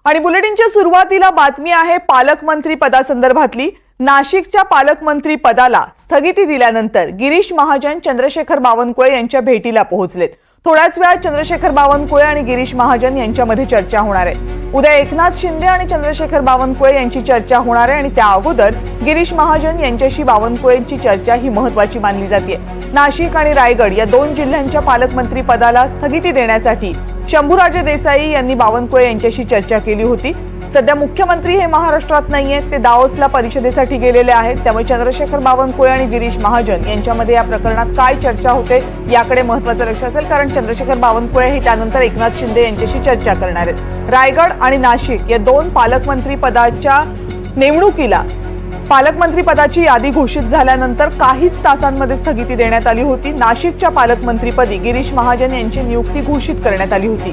आणि बुलेटिनच्या सुरुवातीला बातमी आहे पालकमंत्री पदासंदर्भातली। नाशिकच्या पालकमंत्री पदाला स्थगिती दिल्यानंतर गिरीश महाजन चंद्रशेखर बावनकुळे यांच्या भेटीला पोहोचलेत। थोड्याच वेळात चंद्रशेखर बावनकुळे आणि गिरीश महाजन यांच्यामध्ये चर्चा होणार आहे। उद्या एकनाथ शिंदे आणि चंद्रशेखर बावनकुळे यांची चर्चा होणार आहे आणि त्या अगोदर गिरीश महाजन यांच्याशी बावनकुळेंची चर्चा ही महत्त्वाची मानली जाते। नाशिक आणि रायगड या दोन जिल्ह्यांच्या पालकमंत्री पदाला स्थगिती देण्यासाठी शंभूराजे देसाई यांनी बावनकुळे यांच्याशी चर्चा केली होती। सध्या मुख्यमंत्री हे महाराष्ट्रात नाहीयेत, ते दाओसला परिषदेसाठी गेलेले आहेत। त्यामुळे चंद्रशेखर बावनकुळे आणि गिरीश महाजन यांच्यामध्ये या प्रकरणात काय चर्चा होते याकडे महत्त्वाचं लक्ष असेल, कारण चंद्रशेखर बावनकुळे हे त्यानंतर एकनाथ शिंदे यांच्याशी चर्चा करणार आहेत। रायगड आणि नाशिक या दोन पालकमंत्री पदाच्या नेमणुकीला पालकमंत्री पदाची यादी घोषित झाल्यानंतर काहीच तासांमध्ये स्थगिती देण्यात आली होती। नाशिकच्या पालकमंत्रीपदी गिरीश महाजन यांची नियुक्ती घोषित करण्यात आली होती।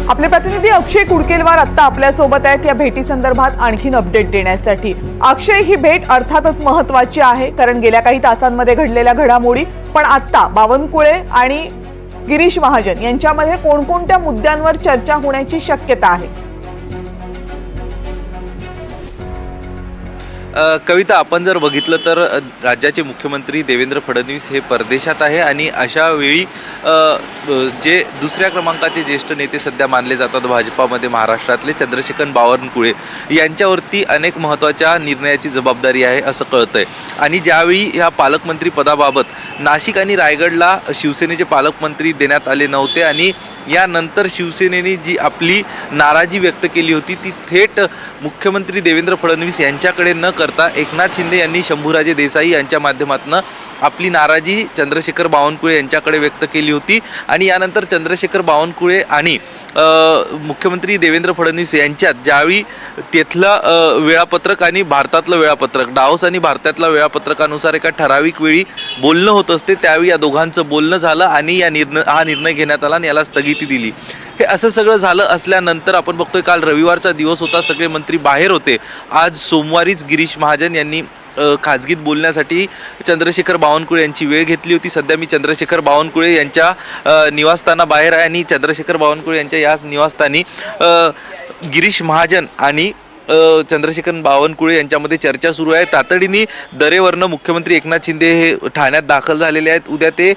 आपले प्रतिनिधी अक्षय कुडकेलवार आता आपल्या सोबत आहेत या भेटी संदर्भात आणखीन अपडेट देण्यासाठी। अक्षय, ही भेट अर्थातच महत्त्वाची आहे, कारण गेल्या काही तासांमध्ये घडलेल्या घडामोडी, पण आता बावनकुळे आणि गिरीश महाजन यांच्यामध्ये कोणकोणत्या मुद्द्यांवर चर्चा होण्याची शक्यता आहे? कविता, आपण जर बघितलं तर राज्याचे मुख्यमंत्री देवेंद्र फडणवीस हे परदेशात आहे आणि अशा वेळी जे दुसऱ्या क्रमांकाचे ज्येष्ठ नेते सध्या मानले जातात भाजपामध्ये महाराष्ट्रातले चंद्रशेखर बावनकुळे यांच्यावरती अनेक महत्त्वाच्या निर्णयाची जबाबदारी आहे असं कळतंय। आणि ज्यावेळी ह्या पालकमंत्री पदाबाबत नाशिक आणि रायगडला शिवसेनेचे पालकमंत्री देण्यात आले नव्हते आणि यानंतर शिवसेनेने जी आपली नाराजी व्यक्त केली होती ती थेट मुख्यमंत्री देवेंद्र फडणवीस यांच्याकडे न करता एकनाथ शिंदे यांनी शंभूराजे देसाई यांच्या माध्यमातून आपली नाराजी चंद्रशेखर बावनकुळे यांच्याकडे व्यक्त केली होती। आणि यानंतर चंद्रशेखर बावनकुळे आणि मुख्यमंत्री देवेंद्र फडणवीस यांच्यात ज्यावेळी तेथलं वेळापत्रक आणि भारतातलं वेळापत्रक, डाओस आणि भारतातल्या वेळापत्रकानुसार एका ठराविक वेळी बोलणं होत असते, त्यावेळी या दोघांचं बोलणं झालं आणि हा निर्णय घेण्यात आला आणि याला स्थगिती दिली। हे असं सगळं झालं असल्यानंतर आपण बघतोय काल रविवारचा दिवस होता, सगळे मंत्री बाहेर होते। आज सोमवारीच गिरीश महाजन यांनी खाजगीत बोलण्यासाठी चंद्रशेखर बावनकुळे यांची वेळ घेतली होती। सध्या मी चंद्रशेखर बावनकुळे यांच्या निवासस्थानाबाहेर आहे आणि चंद्रशेखर बावनकुळे यांच्या याच निवासस्थानी गिरीश महाजन आणि चंद्रशेखर बावनकुळे यांच्यामध्ये चर्चा सुरू आहे। तातडीने दरेवरनं मुख्यमंत्री एकनाथ शिंदे हे ठाण्यात दाखल झालेले आहेत। उद्या ते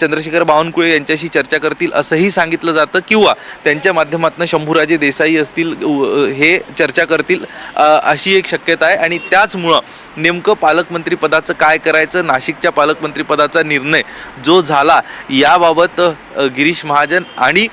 चंद्रशेखर बावनकुळे यांच्याशी चर्चा करतील असंही सांगितलं जातं, किंवा त्यांच्या माध्यमातून शंभूराजे देसाई असतील हे चर्चा करतील अशी एक शक्यता आहे। आणि त्याचमुळं नेमकं पालकमंत्री पदाचं काय करायचं, नाशिकच्या पालकमंत्री पदाचा निर्णय जो झाला याबाबत गिरीश महाजन आणि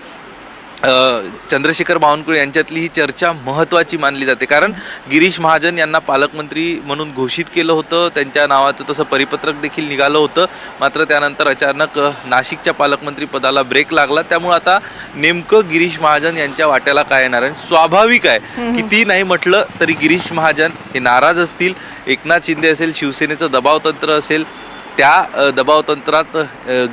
चंद्रशेखर बावनकुळे यांच्यातली ही चर्चा महत्त्वाची मानली जाते, कारण गिरीश महाजन यांना पालकमंत्री म्हणून घोषित केलं होतं, त्यांच्या नावाचं तसं परिपत्रक देखील निघालं होतं। मात्र त्यानंतर अचानक नाशिकच्या पालकमंत्री पदाला ब्रेक लागला, त्यामुळे आता नेमकं गिरीश महाजन यांच्या वाट्याला काय येणार आहे? स्वाभाविक आहे, किती नाही म्हटलं तरी गिरीश महाजन हे नाराज असतील। एकनाथ शिंदे असेल, शिवसेनेचं दबावतंत्र असेल, त्या दबावतंत्रात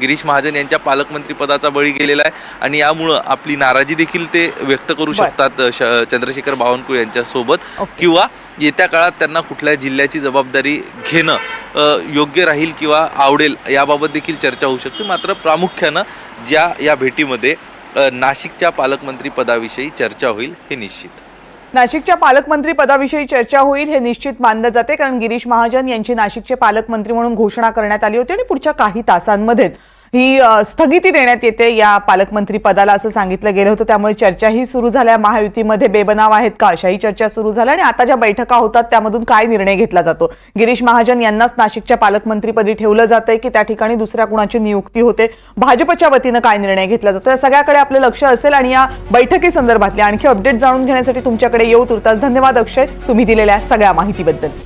गिरीश महाजन यांच्या पालकमंत्री पदाचा बळी गेलेला आहे आणि यामुळं आपली नाराजी देखील ते व्यक्त करू शकतात चंद्रशेखर बावनकुळे यांच्यासोबत, किंवा येत्या काळात त्यांना कुठल्या जिल्ह्याची जबाबदारी घेणं योग्य राहील किंवा आवडेल याबाबत देखील चर्चा होऊ शकते। मात्र प्रामुख्यानं या भेटीमध्ये नाशिकच्या पालकमंत्री पदाविषयी चर्चा होईल हे निश्चित। नाशिकच्या पालकमंत्री पदाविषयी चर्चा होईल हे निश्चित मानलं जाते, कारण गिरीश महाजन यांची नाशिकचे पालकमंत्री म्हणून घोषणा करण्यात आली होती आणि पुढच्या काही तासांमध्ये ही स्थगिती देण्यात येते या पालकमंत्री पदाला असं सांगितलं गेलं होतं। त्यामुळे चर्चाही सुरू झाल्या, महायुतीमध्ये बेबनाव आहेत का अशाही चर्चा सुरू झाल्या आणि आता ज्या बैठका होतात त्यामधून काय निर्णय घेतला जातो, गिरीश महाजन यांनाच नाशिकच्या पालकमंत्रीपदी ठेवलं जातंय की त्या ठिकाणी दुसऱ्या कुणाची नियुक्ती होते, भाजपच्या वतीनं काय निर्णय घेतला जातो, या सगळ्याकडे आपलं लक्ष असेल। आणि या बैठकीसंदर्भातले आणखी अपडेट जाणून घेण्यासाठी तुमच्याकडे येऊ। तुर्तास धन्यवाद अक्षय, तुम्ही दिलेल्या सगळ्या माहितीबद्दल।